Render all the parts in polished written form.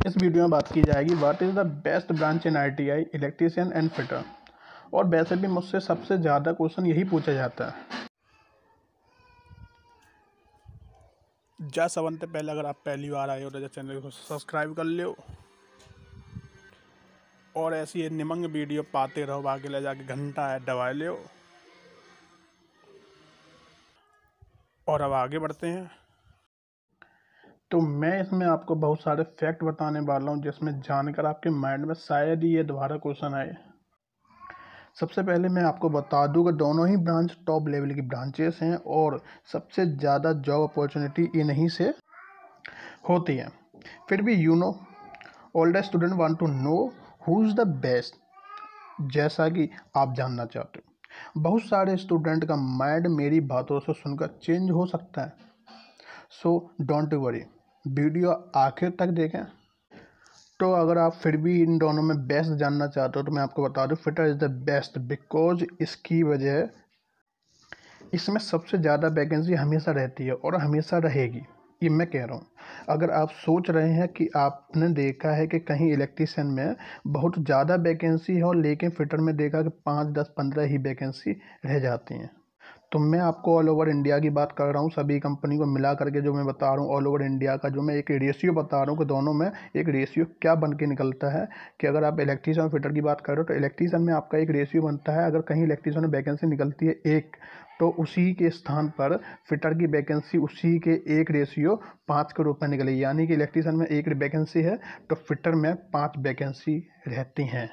इस वीडियो में बात की जाएगी what is the best branch in ITI electrician and fitter. और वैसे भी मुझसे सबसे ज़्यादा क्वेश्चन यही पूछा जाता है। जा सबसे पहले अगर आप पहली बार आए हो तो चैनल को सब्सक्राइब कर लो और ऐसी निमंग वीडियो पाते रहो, आगे ले जाके घंटा है दबा लो। और अब आगे बढ़ते हैं। तो मैं इसमें आपको बहुत सारे फैक्ट बताने वाला हूँ जिसमें जानकर आपके माइंड में शायद ही ये दोबारा क्वेश्चन आए। सबसे पहले मैं आपको बता दूं कि दोनों ही ब्रांच टॉप लेवल की ब्रांचेस हैं और सबसे ज़्यादा जॉब अपॉर्चुनिटी इन्हीं से होती है। फिर भी all the student want to know who is the best, जैसा कि आप जानना चाहते हो। बहुत सारे स्टूडेंट का माइंड मेरी बातों से सुनकर चेंज हो सकता है, सो डोंट वरी, वीडियो आखिर तक देखें। तो अगर आप फिर भी इन दोनों में बेस्ट जानना चाहते हो तो मैं आपको बता दूं fitter is the best, because इसकी वजह इसमें सबसे ज़्यादा वैकेंसी हमेशा रहती है और हमेशा रहेगी, ये मैं कह रहा हूँ। अगर आप सोच रहे हैं कि आपने देखा है कि कहीं इलेक्ट्रीशियन में बहुत ज़्यादा वैकेंसी है और लेकिन फिटर में देखा कि 5, 10, 15 ही वैकेंसी रह जाती हैं, तो मैं आपको ऑल ओवर इंडिया की बात कर रहा हूँ। सभी कंपनी को मिला करके जो मैं बता रहा हूँ ऑल ओवर इंडिया का, जो मैं एक रेशियो बता रहा हूँ कि दोनों में एक रेशियो क्या बन के निकलता है। कि अगर आप इलेक्ट्रीशियन और फिटर की बात कर रहे हो तो इलेक्ट्रीशियन में आपका एक रेशियो बनता है, अगर कहीं इलेक्ट्रीशियन में वैकेंसी निकलती है 1, तो उसी के स्थान पर फिटर की वैकेंसी उसी के 1:5 के रूप में निकलेगी। यानी कि इलेक्ट्रीशियन में 1 वैकेंसी है तो फिटर में 5 वैकेंसी रहती हैं।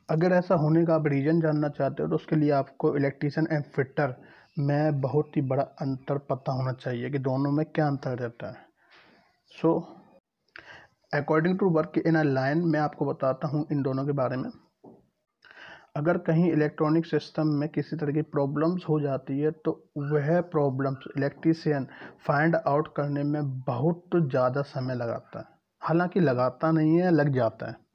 अगर ऐसा होने का आप रीज़न जानना चाहते हो तो उसके लिए आपको इलेक्ट्रीशियन एंड फिटर में बहुत ही बड़ा अंतर पता होना चाहिए कि दोनों में क्या अंतर रहता है। So according to work in a line मैं आपको बताता हूँ इन दोनों के बारे में। अगर कहीं इलेक्ट्रॉनिक सिस्टम में किसी तरह की प्रॉब्लम्स हो जाती है तो वह प्रॉब्लम्स इलेक्ट्रीशियन फाइंड आउट करने में बहुत ज़्यादा समय लगाता है। हालांकि लगाता नहीं है, लग जाता है।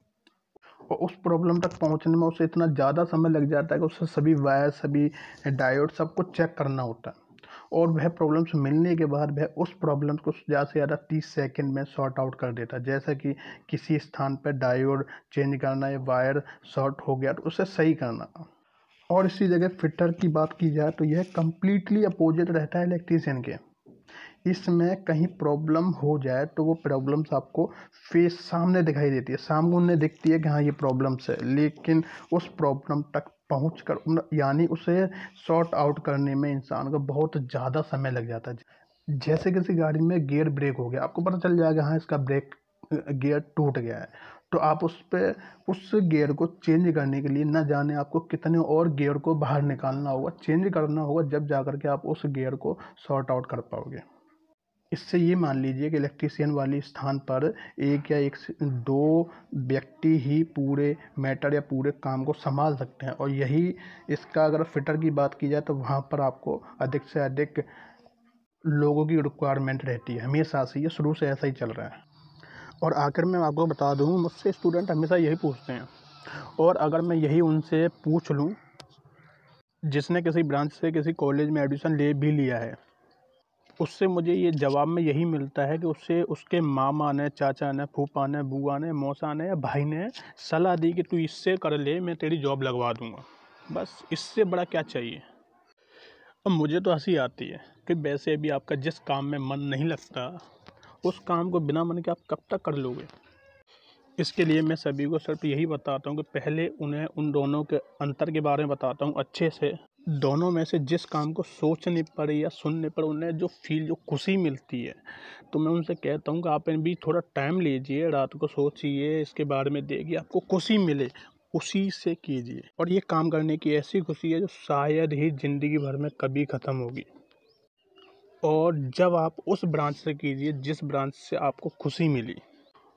और उस प्रॉब्लम तक पहुंचने में उसे इतना ज़्यादा समय लग जाता है कि उसे सभी वायर, सभी डायोड, सब कुछ चेक करना होता है। और वह प्रॉब्लम्स मिलने के बाद वह उस प्रॉब्लम्स को ज़्यादा से ज़्यादा 30 सेकंड में सॉर्ट आउट कर देता है। जैसे कि किसी स्थान पर डायोड चेंज करना या वायर शॉर्ट हो गया तो उसे सही करना। और इसी जगह फिटर की बात की जाए तो यह कम्प्लीटली अपोजिट रहता है इलेक्ट्रीशियन के। इसमें कहीं प्रॉब्लम हो जाए तो वो प्रॉब्लम्स आपको फेस सामने दिखाई देती है, सामने दिखती है कि हाँ ये प्रॉब्लम्स है, लेकिन उस प्रॉब्लम तक पहुंचकर यानी उसे सॉर्ट आउट करने में इंसान को बहुत ज़्यादा समय लग जाता है। जैसे किसी गाड़ी में गियर ब्रेक हो गया, आपको पता चल जाएगा हाँ इसका ब्रेक गियर टूट गया है, तो आप उस गियर को चेंज करने के लिए न जाने आपको कितने और गियर को बाहर निकालना होगा, चेंज करना होगा, जब जा कर के आप उस गियर को सॉर्ट आउट कर पाओगे। इससे ये मान लीजिए कि इलेक्ट्रीशियन वाली स्थान पर 1 या 1 से 2 व्यक्ति ही पूरे मैटर या पूरे काम को संभाल सकते हैं। और यही इसका अगर फिटर की बात की जाए तो वहाँ पर आपको अधिक से अधिक लोगों की रिक्वायरमेंट रहती है, हमेशा से, ये शुरू से ऐसा ही चल रहा है। और आखिर में आपको बता दूँ, मुझसे स्टूडेंट हमेशा यही पूछते हैं, और अगर मैं यही उनसे पूछ लूँ जिसने किसी ब्रांच से किसी कॉलेज में एडमिशन ले भी लिया है, उससे मुझे ये जवाब में यही मिलता है कि उससे उसके मामा ने, चाचा ने, फूफा ने, बुआ ने, मौसा ने या भाई ने सलाह दी कि तू इससे कर ले, मैं तेरी जॉब लगवा दूंगा। बस इससे बड़ा क्या चाहिए। अब मुझे तो हंसी आती है कि वैसे भी आपका जिस काम में मन नहीं लगता उस काम को बिना मन के आप कब तक कर लोगे। इसके लिए मैं सभी को सिर्फ यही बताता हूँ कि पहले उन्हें उन दोनों के अंतर के बारे में बताता हूँ अच्छे से। दोनों में से जिस काम को सोचने पर या सुनने पर उन्हें जो खुशी मिलती है, तो मैं उनसे कहता हूँ कि आप भी थोड़ा टाइम लीजिए, रात को सोचिए, इसके बारे में देखिए, आपको खुशी मिले उसी से कीजिए। और ये काम करने की ऐसी खुशी है जो शायद ही ज़िंदगी भर में कभी ख़त्म होगी। और जब आप उस ब्रांच से कीजिए जिस ब्रांच से आपको खुशी मिली,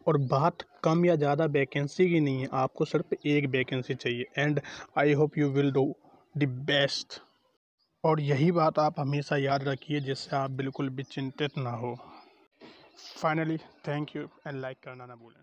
और बात कम या ज़्यादा वैकेंसी की नहीं है, आपको सिर्फ 1 वैकेंसी चाहिए। And I hope you will do the best. और यही बात आप हमेशा याद रखिए जिससे आप बिल्कुल भी चिंतित ना हो। Finally thank you and like करना ना भूलें।